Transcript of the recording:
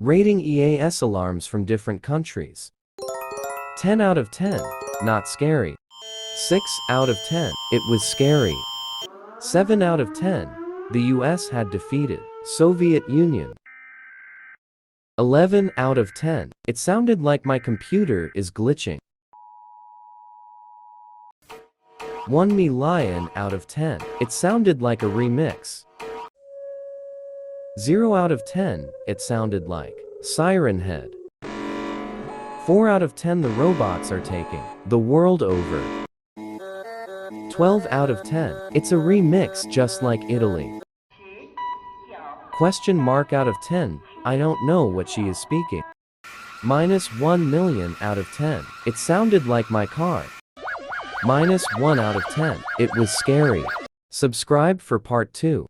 Rating EAS alarms from different countries. 10 out of 10, not scary. 6 out of 10, it was scary. 7 out of 10, the US had defeated Soviet Union. 11 out of 10, it sounded like my computer is glitching. 1 Me Lion out of 10, it sounded like a remix. 0 out of 10, it sounded like Siren Head. 4 out of 10, the robots are taking the world over. 12 out of 10, it's a remix just like Italy. Question mark out of 10, I don't know what she is speaking. -1 million out of 10, it sounded like my car. -1 out of 10, it was scary. Subscribe for part 2.